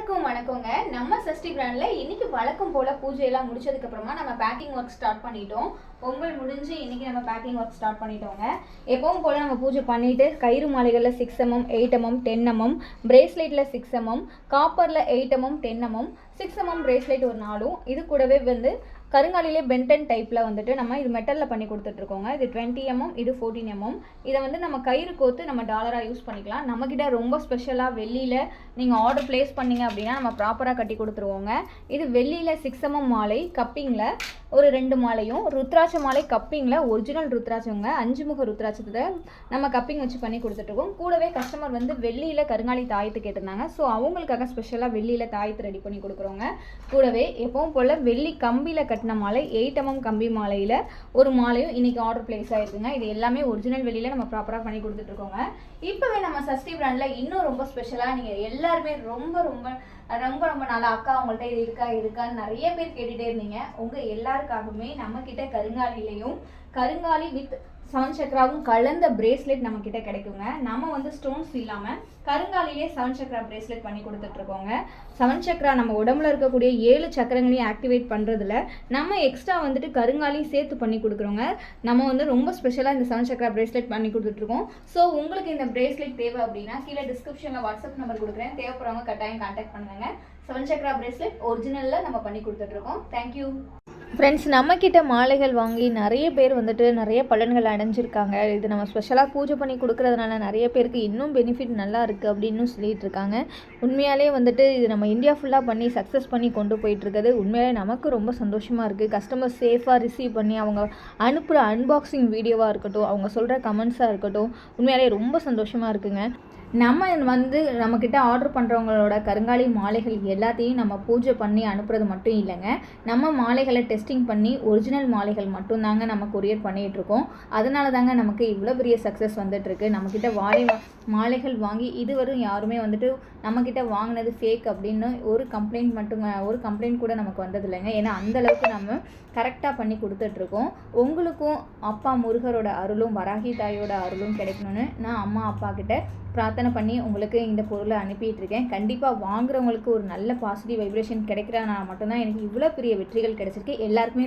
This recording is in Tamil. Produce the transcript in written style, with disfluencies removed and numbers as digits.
எல்லாருக்கும் வணக்கங்க. நம்ம சஷ்டி பிராண்ட்ல இன்னைக்கு வழக்கம் போல பூஜையெல்லாம் முடிச்சதுக்கு அப்புறமா நம்ம பேக்கிங் ஒர்க் ஸ்டார்ட் பண்ணிட்டோம். பொங்கல் முடிஞ்சு இன்னைக்கு நம்ம பேக்கிங் ஒர்க் ஸ்டார்ட் பண்ணிட்டோங்க. எப்பவும் போல நம்ம பூஜை பண்ணிட்டு கயிறு மாலைகள்ல 6mm 8mm 10mm பிரேஸ்லெட்ல 6mm காப்பர்ல 8mm 10mm 6mm bracelet ஒரு 4 இது கூடவே வந்து கருங்காலிலே பென்டன் டைப்ல வந்துட்டு நம்ம இது மெட்டல்ல பண்ணி கொடுத்துட்டு இருக்கோங்க. இது 20mm இது 14mm. இதை வந்து நம்ம கயிறு கோத்து நம்ம டாலரா யூஸ் பண்ணிக்கலாம். நம்ம கிட்ட ரொம்ப ஸ்பெஷலா வெள்ளியில நீங்க ஆர்டர் பிளேஸ் பண்ணீங்க அப்படின்னா நம்ம ப்ராப்பரா கட்டி கொடுத்துருவோங்க. இது வெள்ளியில 6mm மாலை கப்பிங்ல ஒரு 2 மாலையும் ருத்ராட்ச மாலை கப்பிங்ல ஒரிஜினல் ருத்ராட்சங்க 5 முக ருத்ராட்சத்தை நம்ம கப்பிங் வச்சு பண்ணி கொடுத்துட்டு இருக்கோம். கூடவே கஸ்டமர் வந்து வெள்ளியில கருங்காலி தாயத்து கேட்டிருந்தாங்க. ஸோ அவங்களுக்காக ஸ்பெஷலா வெள்ளியில தாயத்து ரெடி பண்ணி கொடுக்குறோங்க. கூடவே எப்பவும் போல வெள்ளி கம்பியில கட்டின மாலை 8mm கம்பி மாலையில ஒரு மாலையும் இன்னைக்கு ஆர்டர் பிளேஸ் ஆயிருக்குங்க. இது எல்லாமே ஒரிஜினல் வெளியில நம்ம ப்ராப்பரா பண்ணி கொடுத்துட்டு இருக்கோங்க. இப்பவே நம்ம சஷ்டி பிராண்ட்ல இன்னும் ரொம்ப ஸ்பெஷலா நீங்க எல்லாருமே ரொம்ப ரொம்ப ரொம்ப ரொம்ப நாளா அக்கா உங்கள்கிட்ட இது இருக்கான்னு நிறைய பேர் கேட்டுட்டே இருந்தீங்க. உங்க எல்லாருக்காகவுமே நம்ம கிட்ட கருங்காலிலையும் கருங்காலி வித் 7 சக்கராவும் கலந்த பிரேஸ்லெட் நம்ம கிட்ட கிடைக்குங்க. நம்ம வந்து ஸ்டோன்ஸ் இல்லாம கருங்காலிலே 7 சக்கரா பிரேஸ்லெட் பண்ணி கொடுத்துட்டு இருக்கோங்க. 7 சக்கரா நம்ம உடம்புல இருக்கக்கூடிய 7 சக்கரங்களையும் ஆக்டிவேட் பண்றதுல நம்ம எக்ஸ்ட்ரா வந்துட்டு கருங்காலி சேர்த்து பண்ணி கொடுக்குறோங்க. நம்ம வந்து ரொம்ப ஸ்பெஷலா இந்த 7 சக்கரா பிரேஸ்லெட் பண்ணி கொடுத்துட்டு இருக்கோம். ஸோ உங்களுக்கு இந்த பிரேஸ்லெட் தேவை அப்படின்னா கீழே டிஸ்கிரிப்ஷன்ல வாட்ஸ்அப் நம்பர் கொடுக்குறேன். தேவைப்படுறவங்க கட்டாயம் கான்டாக்ட் பண்ணுங்க. 7 சக்கரா பிரேஸ்லெட் ஒரிஜினல்ல நம்ம பண்ணி கொடுத்துட்டு இருக்கோம். தேங்க்யூ ஃப்ரெண்ட்ஸ், நம்மக்கிட்ட மாலைகள் வாங்கி நிறைய பேர் வந்துட்டு நிறைய பலன்கள் அடைஞ்சிருக்காங்க. இது நம்ம ஸ்பெஷலாக பூஜை பண்ணி கொடுக்குறதுனால நிறைய பேருக்கு இன்னும் பெனிஃபிட் நல்லா இருக்குது அப்படின்னு சொல்லிட்டு இருக்காங்க. உண்மையாலே வந்துட்டு இது நம்ம இந்தியா ஃபுல்லாக பண்ணி சக்ஸஸ் பண்ணி கொண்டு போயிட்டுருக்குது. உண்மையாலே நமக்கு ரொம்ப சந்தோஷமாக இருக்குது. கஸ்டமர் சேஃபாக ரிசீவ் பண்ணி அவங்க அனுப்புகிற அன்பாக்சிங் வீடியோவாக இருக்கட்டும், அவங்க சொல்கிற கமெண்ட்ஸாக இருக்கட்டும், உண்மையாலே ரொம்ப சந்தோஷமாக இருக்குங்க. நம்ம வந்து நம்மக்கிட்ட ஆர்டர் பண்ணுறவங்களோட கருங்காலி மாலைகள் எல்லாத்தையும் நம்ம பூஜை பண்ணி அனுப்புறது மட்டும் இல்லைங்க. நம்ம மாலைகளை டெஸ்டிங் பண்ணி ஒரிஜினல் மாலைகள் மட்டும்தாங்க நம்ம கொரியர் பண்ணிகிட்ருக்கோம். அதனால தாங்க நமக்கு இவ்வளோ பெரிய சக்ஸஸ் வந்துட்டுருக்கு. நம்மக்கிட்ட மாலைகள் வாங்கி இதுவரும் யாருமே வந்துட்டு நம்மக்கிட்ட வாங்கினது ஃபேக் அப்படின்னு ஒரு கம்ப்ளைண்ட் கூட நமக்கு வந்தது இல்லைங்க. ஏன்னா அந்தளவுக்கு நம்ம கரெக்டாக பண்ணி கொடுத்துட்ருக்கோம். உங்களுக்கும் அப்பா முருகரோட அருளும் வராகி தாயோட அருளும் கிடைக்கணும்னு நான் அம்மா அப்பா கிட்ட பிரார்த்தனை பண்ணி உங்களுக்கு இந்த பொருளை அனுப்பிட்டுருக்கேன். கண்டிப்பாக வாங்குறவங்களுக்கு ஒரு நல்ல பாசிட்டிவ் வைப்ரேஷன் கிடைக்கிறதுனால மட்டும்தான் எனக்கு இவ்வளோ பெரிய வெற்றிகள் கிடைச்சிருக்கு. எல்லாருக்குமே